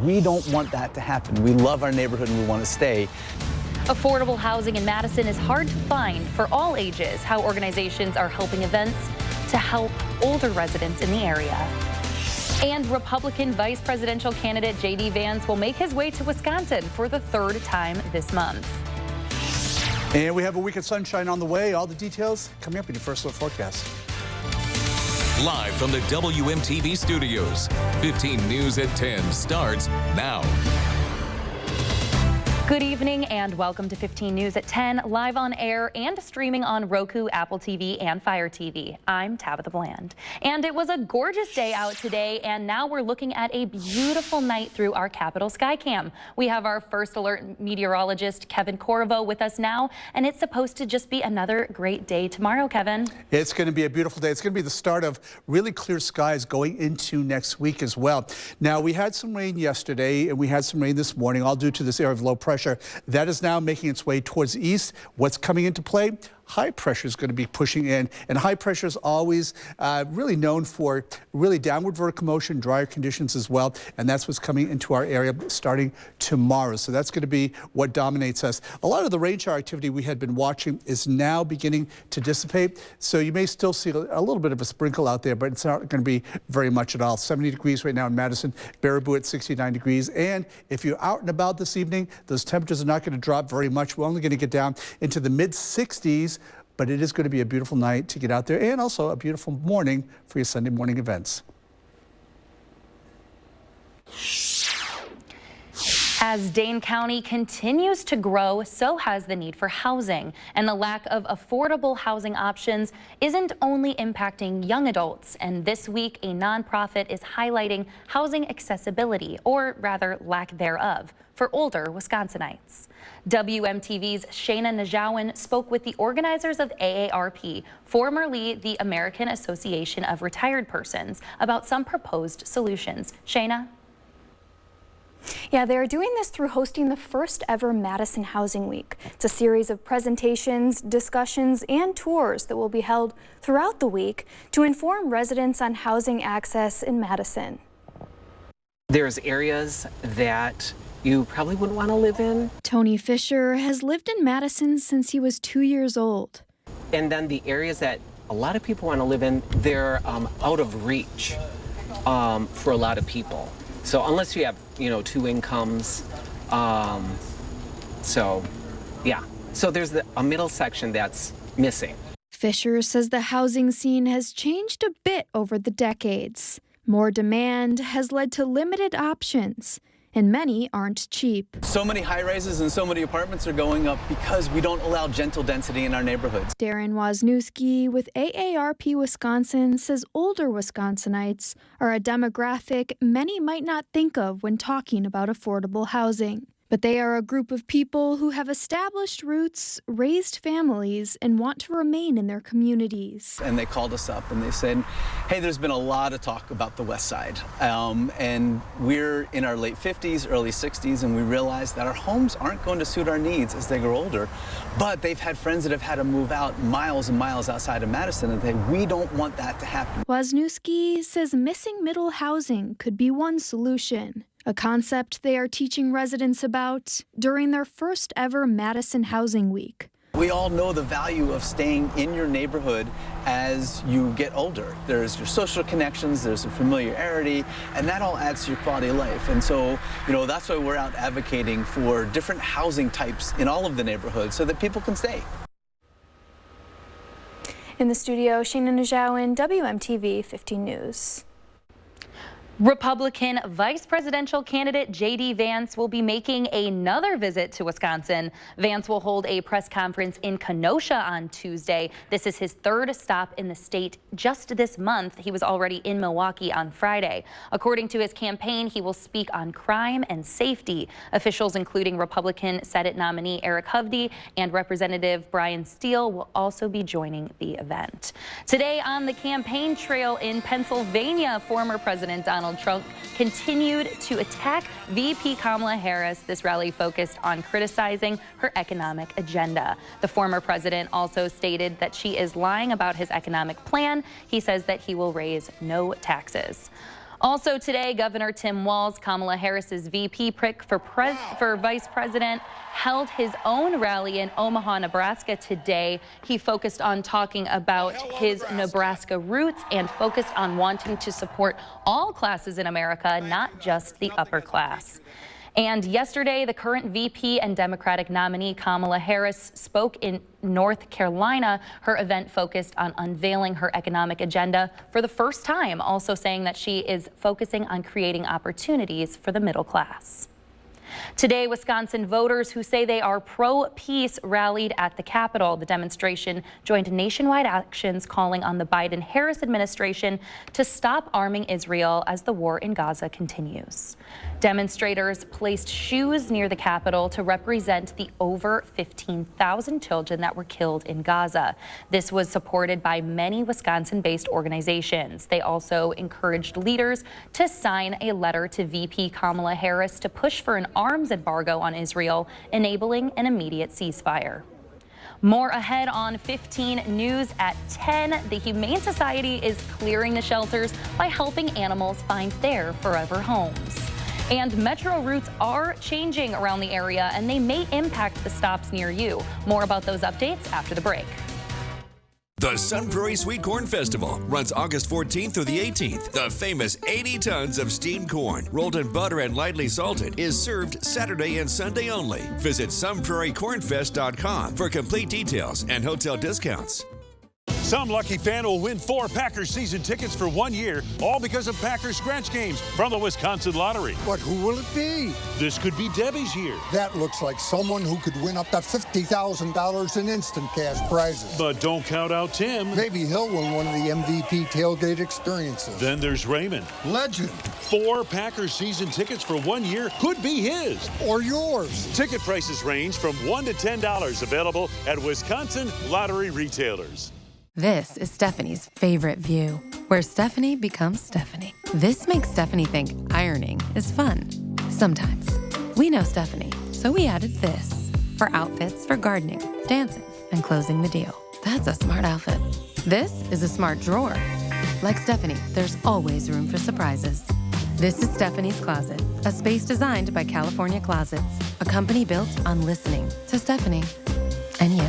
We don't want that to happen. We love our neighborhood and we want to stay. Affordable housing in Madison is hard to find for all ages. How organizations are helping events to help older residents in the area. And Republican vice presidential candidate J.D. Vance will make his way to Wisconsin for the third time this month. And we have a week of sunshine on the way. All the details coming up in your first look forecast. Live from the WMTV studios, 15 News at 10 starts now. Good evening and welcome to 15 News at 10, live on air and streaming on Roku, Apple TV, and Fire TV. I'm Tabitha Bland. And it was a gorgeous day out today, and now we're looking at a beautiful night through our Capitol Skycam. We have our first alert meteorologist, Kevin Corriveau, with us now, and it's supposed to just be another great day tomorrow, Kevin. It's going to be a beautiful day. It's going to be the start of really clear skies going into next week as well. Now, we had some rain yesterday, and we had some rain this morning, all due to this area of low pressure. That is now making its way towards the east. What's coming into play? High pressure is going to be pushing in, and high pressure is always really known for really downward vertical motion, drier conditions as well, and that's what's coming into our area starting tomorrow. So that's going to be what dominates us. A lot of the rain shower activity we had been watching is now beginning to dissipate, so you may still see a little bit of a sprinkle out there, but it's not going to be very much at all. 70 degrees right now in Madison, Baraboo at 69 degrees, and if you're out and about this evening, those temperatures are not going to drop very much. We're only going to get down into the mid-60s. But it is going to be a beautiful night to get out there and also a beautiful morning for your Sunday morning events. As Dane County continues to grow, so has the need for housing. And the lack of affordable housing options isn't only impacting young adults. And this week, a nonprofit is highlighting housing accessibility, or rather lack thereof, for older Wisconsinites. WMTV's Shaina Nijhawan spoke with the organizers of AARP, formerly the American Association of Retired Persons, about some proposed solutions. Shaina? Yeah, they're doing this through hosting the first ever Madison Housing Week. It's a series of presentations, discussions, and tours that will be held throughout the week to inform residents on housing access in Madison. There's areas that you probably wouldn't want to live in. Tony Fisher has lived in Madison since he was 2 years old. And then the areas that a lot of people want to live in, they're out of reach for a lot of people. So unless you have, two incomes, so there's a middle section that's missing. Fisher says the housing scene has changed a bit over the decades. More demand has led to limited options, and many aren't cheap. So many high-rises and so many apartments are going up because we don't allow gentle density in our neighborhoods. Darren Wozniewski with AARP Wisconsin says older Wisconsinites are a demographic many might not think of when talking about affordable housing. But they are a group of people who have established roots, raised families, and want to remain in their communities. And they called us up and they said, hey, there's been a lot of talk about the West Side. And we're in our late 50s, early 60s, and we realized that our homes aren't going to suit our needs as they grow older. But they've had friends that have had to move out miles and miles outside of Madison, and we don't want that to happen. Wozniewski says missing middle housing could be one solution. A concept they are teaching residents about during their first ever Madison Housing Week. We all know the value of staying in your neighborhood as you get older. There's your social connections, there's a familiarity, and that all adds to your quality of life. And so, that's why we're out advocating for different housing types in all of the neighborhoods so that people can stay. In the studio, Shaina Nijhawan, WMTV 15 News. Republican vice presidential candidate J.D. Vance will be making another visit to Wisconsin. Vance will hold a press conference in Kenosha on Tuesday. This is his third stop in the state just this month. He was already in Milwaukee on Friday. According to his campaign, he will speak on crime and safety. Officials, including Republican Senate nominee Eric Hovde and Representative Brian Steele, will also be joining the event. Today on the campaign trail in Pennsylvania, former President Donald Trump continued to attack VP Kamala Harris. This rally focused on criticizing her economic agenda. The former president also stated that she is lying about his economic plan. He says that he will raise no taxes. Also today, Governor Tim Walz, Kamala Harris's VP pick for vice president, held his own rally in Omaha, Nebraska today. He focused on talking about his Nebraska roots and focused on wanting to support all classes in America, not just the upper class. And yesterday, the current VP and Democratic nominee Kamala Harris spoke in North Carolina. Her event focused on unveiling her economic agenda for the first time, also saying that she is focusing on creating opportunities for the middle class. Today, Wisconsin voters who say they are pro-peace rallied at the Capitol. The demonstration joined nationwide actions calling on the Biden-Harris administration to stop arming Israel as the war in Gaza continues. Demonstrators placed shoes near the Capitol to represent the over 15,000 children that were killed in Gaza. This was supported by many Wisconsin-based organizations. They also encouraged leaders to sign a letter to VP Kamala Harris to push for an arms embargo on Israel, enabling an immediate ceasefire. More ahead on 15 News at 10. The Humane Society is clearing the shelters by helping animals find their forever homes. And metro routes are changing around the area, and they may impact the stops near you. More about those updates after the break. The Sun Prairie Sweet Corn Festival runs August 14th through the 18th. The famous 80 tons of steamed corn, rolled in butter and lightly salted, is served Saturday and Sunday only. Visit sunprairiecornfest.com for complete details and hotel discounts. Some lucky fan will win 4 Packers season tickets for 1 year, all because of Packers scratch games from the Wisconsin Lottery. But who will it be? This could be Debbie's year. That looks like someone who could win up to $50,000 in instant cash prizes. But don't count out Tim. Maybe he'll win one of the MVP tailgate experiences. Then there's Raymond. Legend. 4 Packers season tickets for 1 year could be his. Or yours. Ticket prices range from $1 to $10, available at Wisconsin Lottery retailers. This is Stephanie's favorite view, where Stephanie becomes Stephanie. This makes Stephanie think ironing is fun. Sometimes. We know Stephanie, so we added this for outfits for gardening, dancing, and closing the deal. That's a smart outfit. This is a smart drawer. Like Stephanie, there's always room for surprises. This is Stephanie's Closet, a space designed by California Closets, a company built on listening to Stephanie and you.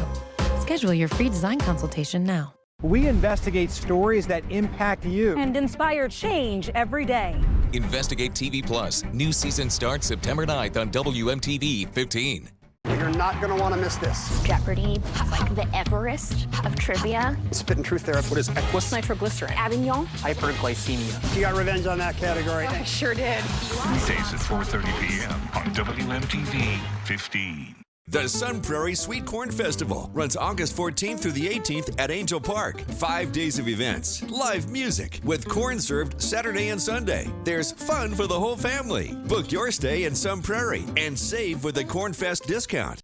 Schedule your free design consultation now. We investigate stories that impact you and inspire change every day. Investigate TV Plus. New season starts September 9th on WMTV-15. You're not going to want to miss this. Jeopardy! It's like the Everest of trivia. Spit and truth there. What is Equus? Nitroglycerin. Avignon. Hyperglycemia. You got revenge on that category. I sure did. Weekdays at 4:30 p.m. on WMTV-15. The Sun Prairie Sweet Corn Festival runs August 14th through the 18th at Angel Park. 5 days of events, live music, with corn served Saturday and Sunday. There's fun for the whole family. Book your stay in Sun Prairie and save with the Corn Fest discount.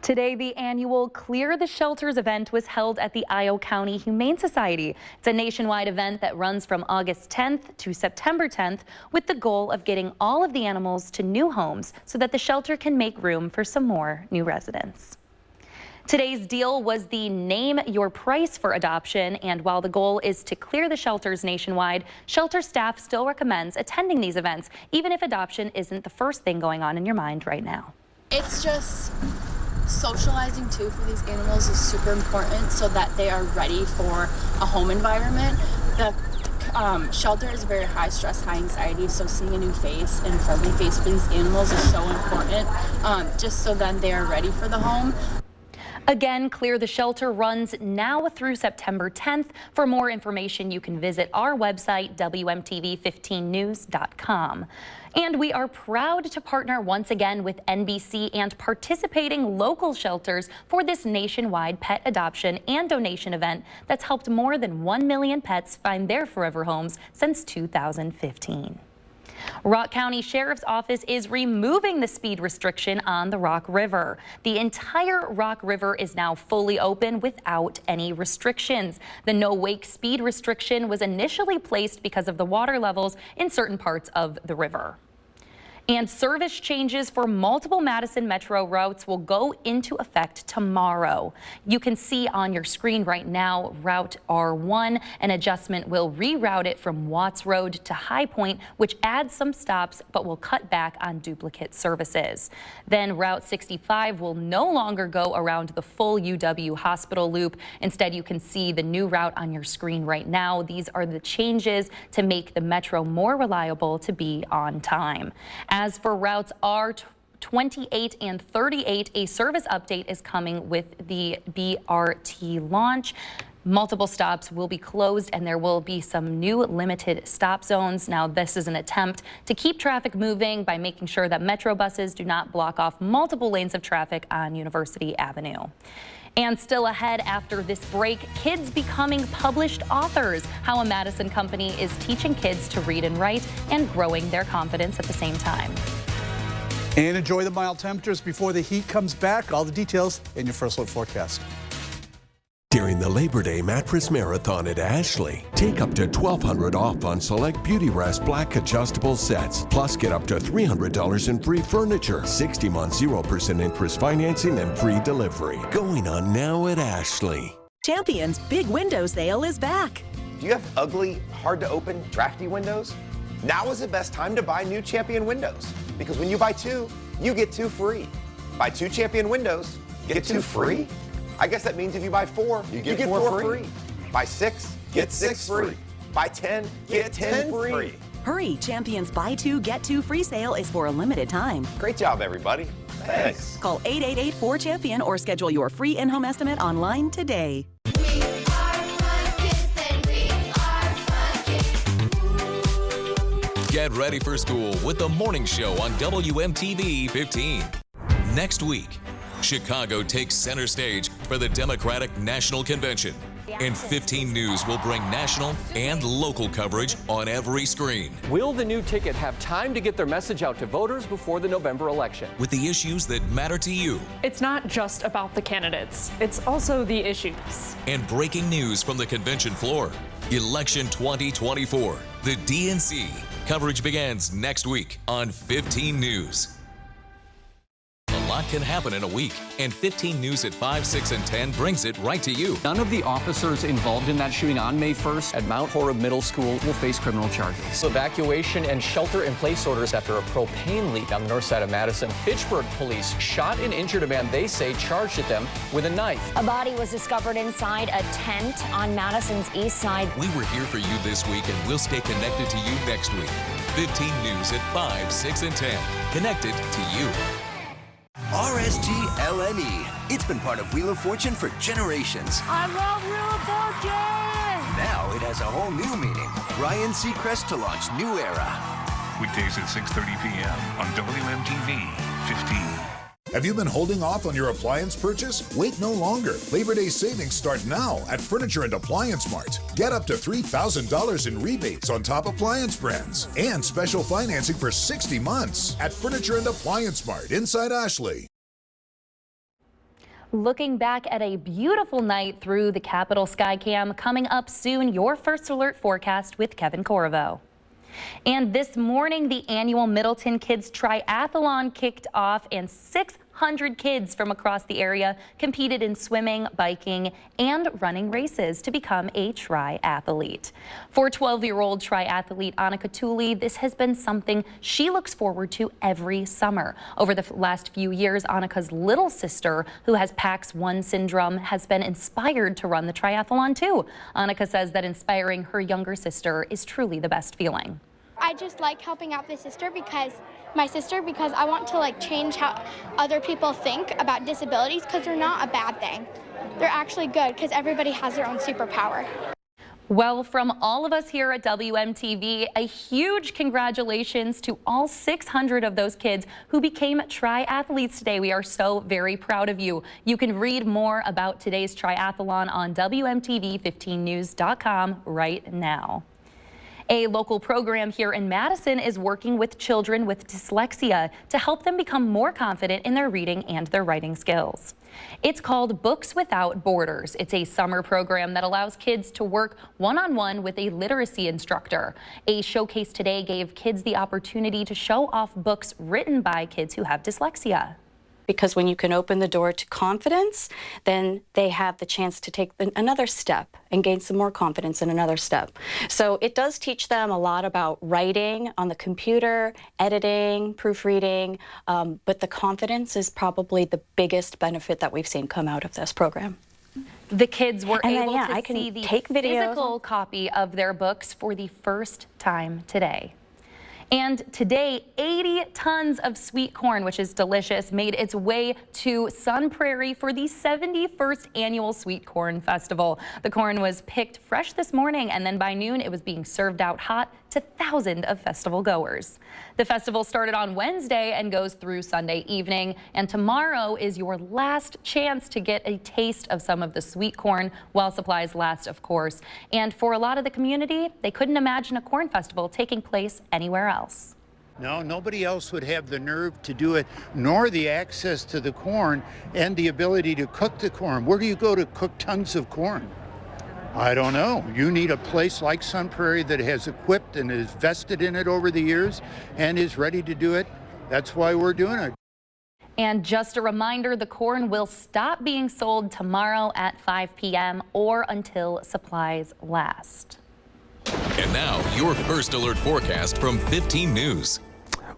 Today, the annual Clear the Shelters event was held at the Iowa County Humane Society. It's a nationwide event that runs from August 10th to September 10th with the goal of getting all of the animals to new homes so that the shelter can make room for some more new residents. Today's deal was the Name Your Price for adoption, and while the goal is to clear the shelters nationwide, shelter staff still recommends attending these events, even if adoption isn't the first thing going on in your mind right now. It's just socializing too for these animals is super important so that they are ready for a home environment. The shelter is very high stress, high anxiety, so seeing a new face and a friendly face for these animals is so important, just so then they are ready for the home. Again, Clear the Shelter runs now through September 10th. For more information, you can visit our website, WMTV15news.com. And we are proud to partner once again with NBC and participating local shelters for this nationwide pet adoption and donation event that's helped more than 1 million pets find their forever homes since 2015. Rock County Sheriff's Office is removing the speed restriction on the Rock River. The entire Rock River is now fully open without any restrictions. The no-wake speed restriction was initially placed because of the water levels in certain parts of the river. And service changes for multiple Madison Metro routes will go into effect tomorrow. You can see on your screen right now, Route R1, an adjustment will reroute it from Watts Road to High Point, which adds some stops but will cut back on duplicate services. Then Route 65 will no longer go around the full UW Hospital loop. Instead, you can see the new route on your screen right now. These are the changes to make the Metro more reliable to be on time. As for routes R28 and 38, a service update is coming with the BRT launch. Multiple stops will be closed and there will be some new limited stop zones. Now, this is an attempt to keep traffic moving by making sure that Metro buses do not block off multiple lanes of traffic on University Avenue. And still ahead after this break, kids becoming published authors, how a Madison company is teaching kids to read and write and growing their confidence at the same time. And enjoy the mild temperatures before the heat comes back. All the details in your First Look forecast. During the Labor Day Mattress Marathon at Ashley, take up to $1,200 off on select Beauty Rest Black adjustable sets. Plus, get up to $300 in free furniture, 60-month 0% interest financing, and free delivery. Going on now at Ashley. Champion's Big Window Sale is back. Do you have ugly, hard-to-open, drafty windows? Now is the best time to buy new Champion windows. Because when you buy two, you get two free. Buy two Champion windows, get two free? I guess that means if you buy four, you get four free. Buy six, get six free. Buy 10, get 10 free. Hurry, Champion's Buy Two, Get Two free sale is for a limited time. Great job, everybody. Thanks. Call 888-4CHAMPION or schedule your free in-home estimate online today. Get ready for school with the morning show on WMTV-15. Next week, Chicago takes center stage for the Democratic National Convention. And 15 News will bring national and local coverage on every screen. Will the new ticket have time to get their message out to voters before the November election? With the issues that matter to you. It's not just about the candidates, it's also the issues. And breaking news from the convention floor. Election 2024, the DNC. Coverage begins next week on 15 News. A lot can happen in a week, and 15 News at 5, 6, and 10 brings it right to you. None of the officers involved in that shooting on May 1st at Mount Horeb Middle School will face criminal charges. Evacuation and shelter-in-place orders after a propane leak on the north side of Madison. Fitchburg police shot and injured a man they say charged at them with a knife. A body was discovered inside a tent on Madison's east side. We were here for you this week, and we'll stay connected to you next week. 15 News at 5, 6, and 10. Connected to you. RSG-LNE. It's been part of Wheel of Fortune for generations. I love Wheel of Fortune! Now it has a whole new meaning. Ryan Seacrest to launch New Era. Weekdays at 6:30 p.m. on WMTV-15. Have you been holding off on your appliance purchase? Wait no longer. Labor Day savings start now at Furniture and Appliance Mart. Get up to $3,000 in rebates on top appliance brands and special financing for 60 months at Furniture and Appliance Mart inside Ashley. Looking back at a beautiful night through the Capitol Skycam. Coming up soon, your First Alert forecast with Kevin Corriveau. And this morning, the annual Middleton Kids Triathlon kicked off, and 600 kids from across the area competed in swimming, biking, and running races to become a triathlete. For 12-year-old triathlete Annika Tooley, this has been something she looks forward to every summer. Over the last few years, Annika's little sister, who has PAX1 syndrome, has been inspired to run the triathlon too. Annika says that inspiring her younger sister is truly the best feeling. I just like helping out my sister because I want to change how other people think about disabilities, because they're not a bad thing. They're actually good because everybody has their own superpower. Well, from all of us here at WMTV, a huge congratulations to all 600 of those kids who became triathletes today. We are so very proud of you. You can read more about today's triathlon on WMTV15news.com right now. A local program here in Madison is working with children with dyslexia to help them become more confident in their reading and their writing skills. It's called Books Without Borders. It's a summer program that allows kids to work one-on-one with a literacy instructor. A showcase today gave kids the opportunity to show off books written by kids who have dyslexia. Because when you can open the door to confidence, then they have the chance to take another step and gain some more confidence in another step. So it does teach them a lot about writing on the computer, editing, proofreading, but the confidence is probably the biggest benefit that we've seen come out of this program. The kids were able to I can see the take videos. physical copy of their books for the first time today. And today, 80 tons of sweet corn, which is delicious, made its way to Sun Prairie for the 71st annual Sweet Corn Festival. The corn was picked fresh this morning, and then by noon, it was being served out hot to thousands of festival goers. The festival started on Wednesday and goes through Sunday evening, and tomorrow is your last chance to get a taste of some of the sweet corn while supplies last, of course. And for a lot of the community, they couldn't imagine a corn festival taking place anywhere else. No, nobody else would have the nerve to do it, nor the access to the corn and the ability to cook the corn. Where do you go to cook tons of corn? I don't know. You need a place like Sun Prairie that has equipped and is vested in it over the years and is ready to do it. That's why we're doing it. And just a reminder, the corn will stop being sold tomorrow at 5 p.m. or until supplies last. And now, your first alert forecast from 15 News.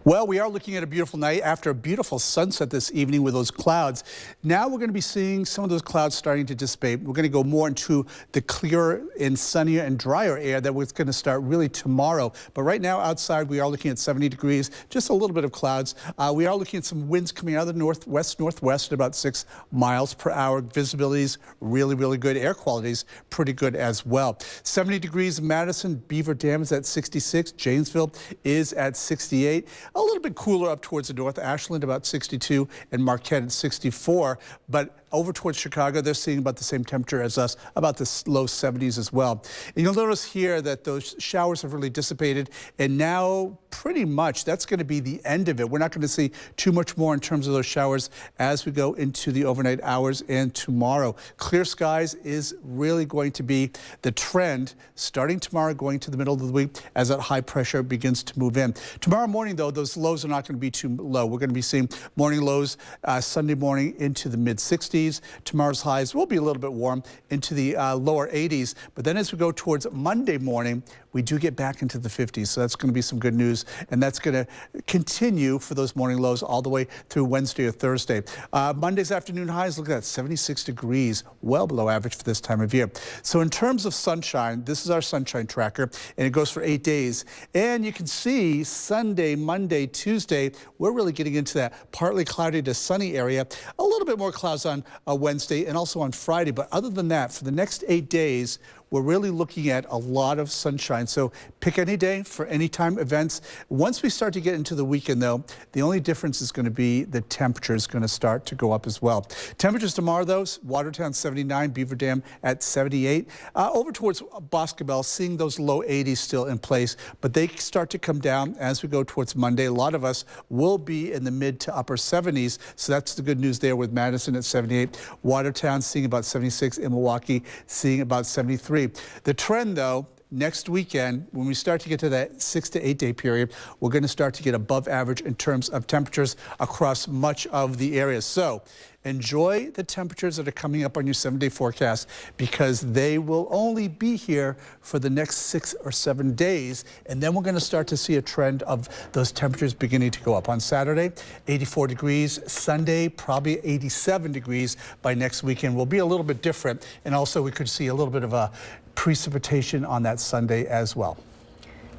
Well, we are looking at a beautiful night after a beautiful sunset this evening with those clouds. Now we're going to be seeing some of those clouds starting to dissipate. We're going to go more into the clearer and sunnier and drier air that was going to start really tomorrow. But right now outside we are looking at 70 degrees, just a little bit of clouds. We are looking at some winds coming out of the northwest at about 6 miles per hour. Visibility's really, really good. Air quality's pretty good as well. 70 degrees in Madison. Beaver Dam is at 66. Janesville is at 68. A little bit cooler up towards the north. Ashland about 62 and Marquette at 64. But over towards Chicago, they're seeing about the same temperature as us, about the low 70s as well. And you'll notice here that those showers have really dissipated, and now pretty much that's going to be the end of it. We're not going to see too much more in terms of those showers as we go into the overnight hours and tomorrow. Clear skies is really going to be the trend starting tomorrow, going to the middle of the week as that high pressure begins to move in. Tomorrow morning, though, those lows are not going to be too low. We're going to be seeing morning lows Sunday morning into the mid-60s. Tomorrow's highs will be a little bit warm into the lower 80s. But then as we go towards Monday morning, we do get back into the 50s. So that's going to be some good news. And that's going to continue for those morning lows all the way through Wednesday or Thursday. Monday's afternoon highs, look at that, 76 degrees, well below average for this time of year. So in terms of sunshine, this is our sunshine tracker, and it goes for 8 days. And you can see Sunday, Monday, Tuesday, we're really getting into that partly cloudy to sunny area. A little bit more clouds on Wednesday and also on Friday. But other than that, for the next 8 days, we're really looking at a lot of sunshine. So pick any day for anytime events. Once we start to get into the weekend, though, the only difference is going to be the temperature is going to start to go up as well. Temperatures tomorrow, though, Watertown 79, Beaver Dam at 78. Over towards Boscobel, seeing those low 80s still in place, but they start to come down as we go towards Monday. A lot of us will be in the mid to upper 70s, so that's the good news there with Madison at 78. Watertown seeing about 76, in Milwaukee seeing about 73. The trend, though, next weekend, when we start to get to that 6 to 8 day period, we're going to start to get above average in terms of temperatures across much of the area. So enjoy the temperatures that are coming up on your 7-day forecast, because they will only be here for the next 6 or 7 days. And then we're going to start to see a trend of those temperatures beginning to go up. On Saturday, 84 degrees. Sunday, probably 87 degrees by next weekend. Will be a little bit different. And also we could see a little bit of a precipitation on that Sunday as well.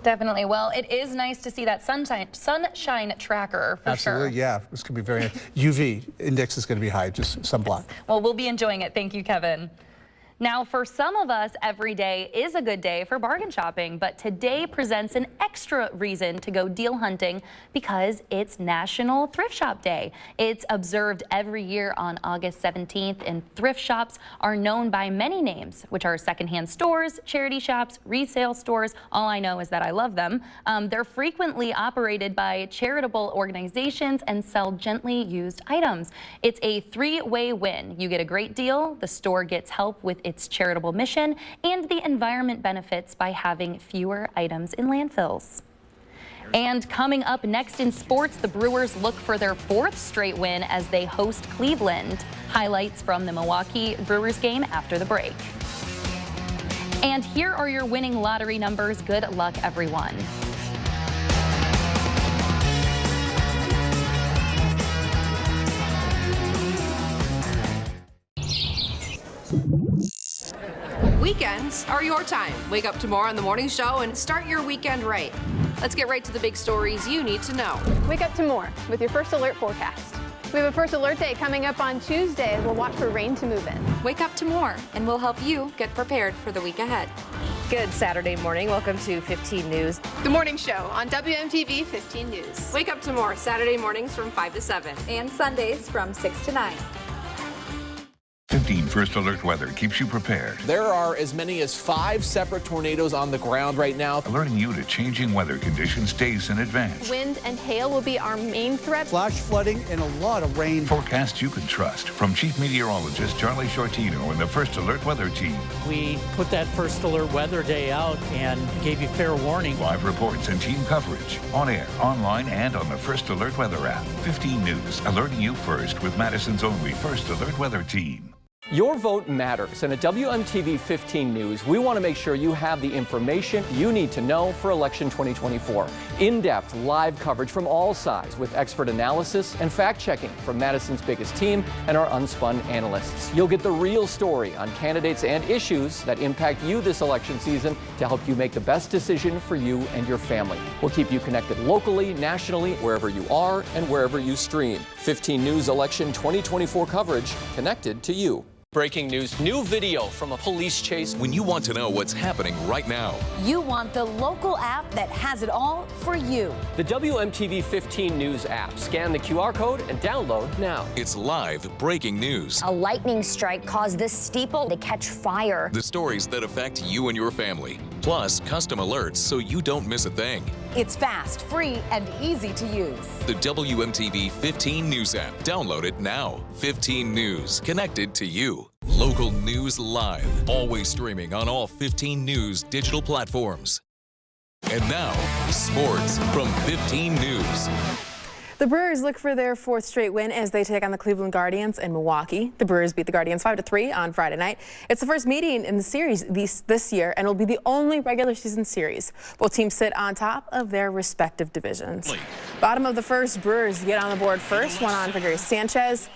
Definitely. Well, it is nice to see that sunshine tracker for Absolutely, sure. yeah. It's going to be very UV index is going to be high, just sunblock. Well, we'll be enjoying it. Thank you, Kevin. Now, for some of us, every day is a good day for bargain shopping, but today presents an extra reason to go deal hunting because it's National Thrift Shop Day. It's observed every year on August 17th, and thrift shops are known by many names, which are secondhand stores, charity shops, resale stores. All I know is that I love them. They're frequently operated by charitable organizations and sell gently used items. It's a three-way win. You get a great deal, the store gets help with its charitable mission, and the environment benefits by having fewer items in landfills. And coming up next in sports, the Brewers look for their 4th straight win as they host Cleveland. Highlights from the Milwaukee Brewers game after the break. And here are your winning lottery numbers. Good luck, everyone. Weekends are your time. Wake up tomorrow on the morning show and start your weekend right. Let's get right to the big stories you need to know. Wake up to more with your First Alert forecast. We have a First Alert Day coming up on Tuesday. We'll watch for rain to move in. Wake up to more, and we'll help you get prepared for the week ahead. Good Saturday morning. Welcome to 15 News. The morning show on WMTV 15 News. Wake up to more Saturday mornings from 5 to 7. And Sundays from 6 to 9. 15 First Alert weather keeps you prepared. There are as many as 5 separate tornadoes on the ground right now. Alerting you to changing weather conditions days in advance. Wind and hail will be our main threat. Flash flooding and a lot of rain. Forecasts you can trust from Chief Meteorologist Charlie Shortino and the First Alert Weather Team. We put that First Alert Weather Day out and gave you fair warning. Live reports and team coverage. On air, online, and on the First Alert Weather app. 15 News, alerting you first with Madison's only First Alert Weather Team. Your vote matters, and at WMTV 15 News, we want to make sure you have the information you need to know for election 2024. In-depth live coverage from all sides with expert analysis and fact-checking from Madison's biggest team and our unspun analysts. You'll get the real story on candidates and issues that impact you this election season to help you make the best decision for you and your family. We'll keep you connected locally, nationally, wherever you are and wherever you stream. 15 News Election 2024 coverage connected to you. Breaking news, new video from a police chase. When you want to know what's happening right now, you want the local app that has it all for you. The WMTV 15 News app. Scan the QR code and download now. It's live breaking news. A lightning strike caused this steeple to catch fire. The stories that affect you and your family. Plus, custom alerts so you don't miss a thing. It's fast, free, and easy to use. The WMTV 15 News app. Download it now. 15 News, connected to you. Local news live, always streaming on all 15 News digital platforms. And now, sports from 15 News. The Brewers look for their 4th straight win as they take on the Cleveland Guardians in Milwaukee. The Brewers beat the Guardians 5-3 on Friday night. It's the first meeting in the series this year, and it'll be the only regular season series. Both teams sit on top of their respective divisions. Bottom of the first, Brewers get on the board first. One on for Gary Sanchez.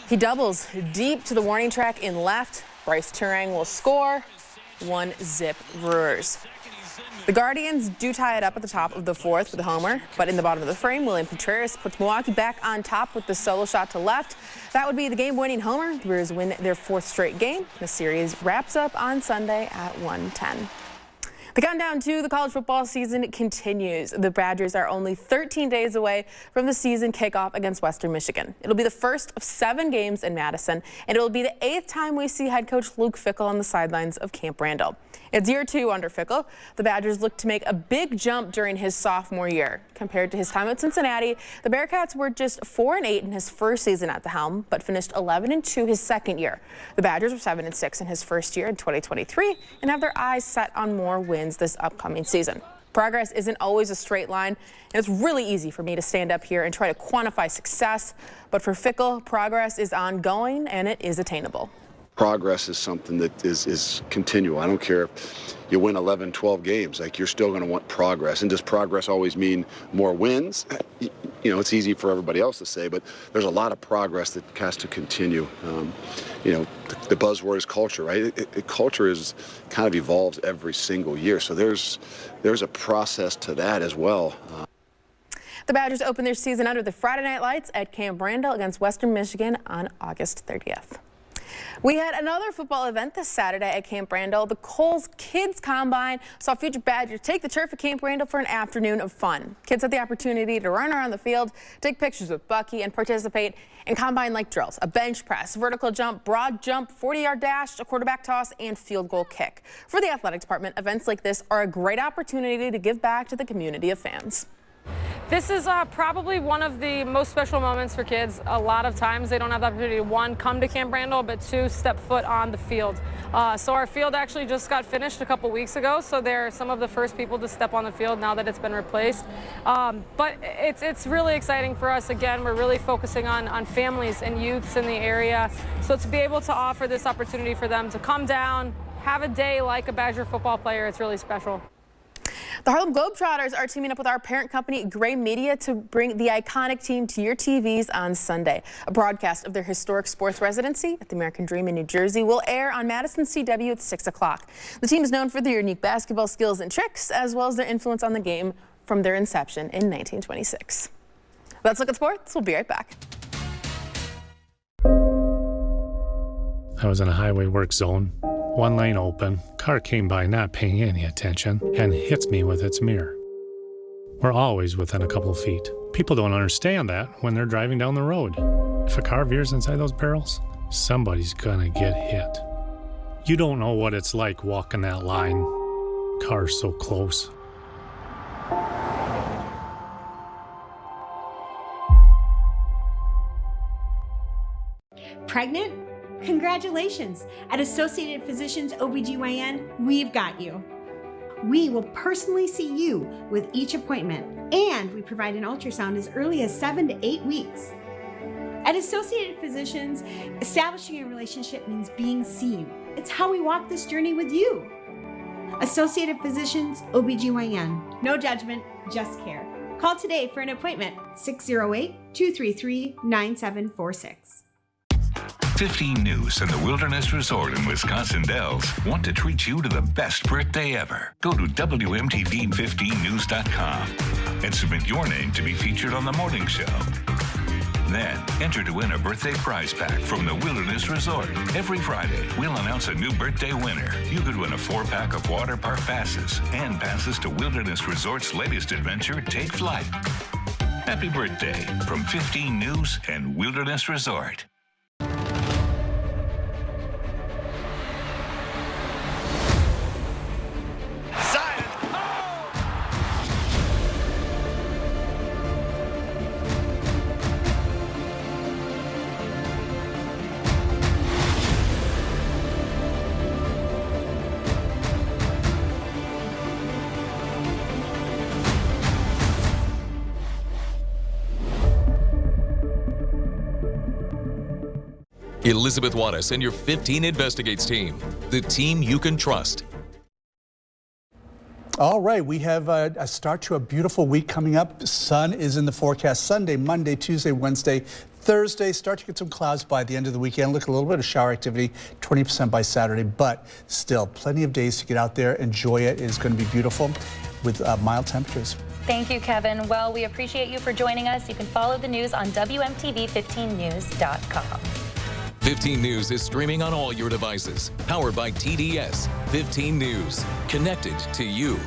He doubles deep to the warning track in left. Bryce Turang will score. 1-0 Brewers. The Guardians do tie it up at the top of the 4th with a homer, but in the bottom of the frame, William Contreras puts Milwaukee back on top with the solo shot to left. That would be the game-winning homer. The Brewers win their 4th straight game. The series wraps up on Sunday at 1:10. The countdown to the college football season continues. The Badgers are only 13 days away from the season kickoff against Western Michigan. It'll be the first of 7 games in Madison, and it will be the 8th time we see head coach Luke Fickell on the sidelines of Camp Randall. It's year 2 under Fickell. The Badgers look to make a big jump during his sophomore year. Compared to his time at Cincinnati, the Bearcats were just 4-8 in his first season at the helm, but finished 11-2 his second year. The Badgers were 7-6 in his first year in 2023 and have their eyes set on more wins this upcoming season. Progress isn't always a straight line, and it's really easy for me to stand up here and try to quantify success, but for Fickell, progress is ongoing and it is attainable. Progress is something that is continual. I don't care if you win 11, 12 games, like you're still going to want progress. And does progress always mean more wins? You know, it's easy for everybody else to say, but there's a lot of progress that has to continue. You know, the buzzword is culture, right? Culture is kind of evolves every single year. So there's a process to that as well. The Badgers open their season under the Friday night lights at Camp Randall against Western Michigan on August 30th. We had another football event this Saturday at Camp Randall. The Coles Kids Combine saw future Badgers take the turf at Camp Randall for an afternoon of fun. Kids had the opportunity to run around the field, take pictures with Bucky, and participate in combine-like drills, a bench press, vertical jump, broad jump, 40-yard dash, a quarterback toss, and field goal kick. For the athletic department, events like this are a great opportunity to give back to the community of fans. This is probably one of the most special moments for kids. A lot of times they don't have the opportunity to, one, come to Camp Randall, but two, step foot on the field. So our field actually just got finished a couple weeks ago, so they're some of the first people to step on the field now that it's been replaced. But it's really exciting for us. Again, we're really focusing on families and youths in the area. So to be able to offer this opportunity for them to come down, have a day like a Badger football player, it's really special. The Harlem Globetrotters are teaming up with our parent company, Gray Media, to bring the iconic team to your TVs on Sunday. A broadcast of their historic sports residency at the American Dream in New Jersey will air on Madison CW at 6 o'clock. The team is known for their unique basketball skills and tricks, as well as their influence on the game from their inception in 1926. Let's look at sports. We'll be right back. I was in a highway work zone. One lane open, car came by not paying any attention and hits me with its mirror. We're always within a couple of feet. People don't understand that when they're driving down the road. If a car veers inside those barrels, somebody's gonna get hit. You don't know what it's like walking that line. Cars so close. Pregnant? Congratulations! At Associated Physicians OBGYN, we've got you. We will personally see you with each appointment, and we provide an ultrasound as early as 7 to 8 weeks. At Associated Physicians, establishing a relationship means being seen. It's how we walk this journey with you. Associated Physicians OBGYN. No judgment, just care. Call today for an appointment, 608-233-9746. 15 News and the Wilderness Resort in Wisconsin Dells want to treat you to the best birthday ever. Go to WMTV-15news.com and submit your name to be featured on the morning show. Then, enter to win a birthday prize pack from the Wilderness Resort. Every Friday, we'll announce a new birthday winner. You could win a 4-pack of water park passes and passes to Wilderness Resort's latest adventure, Take Flight. Happy birthday from 15 News and Wilderness Resort. Elizabeth Wattis and your 15 Investigates team, the team you can trust. All right, we have a start to a beautiful week coming up. Sun is in the forecast Sunday, Monday, Tuesday, Wednesday, Thursday. Start to get some clouds by the end of the weekend. Look, a little bit of shower activity, 20% by Saturday, but still plenty of days to get out there, enjoy it. It's going to be beautiful with mild temperatures. Thank you, Kevin. Well, we appreciate you for joining us. You can follow the news on WMTV-15news.com. 15 News is streaming on all your devices. Powered by TDS. 15 News. Connected to you.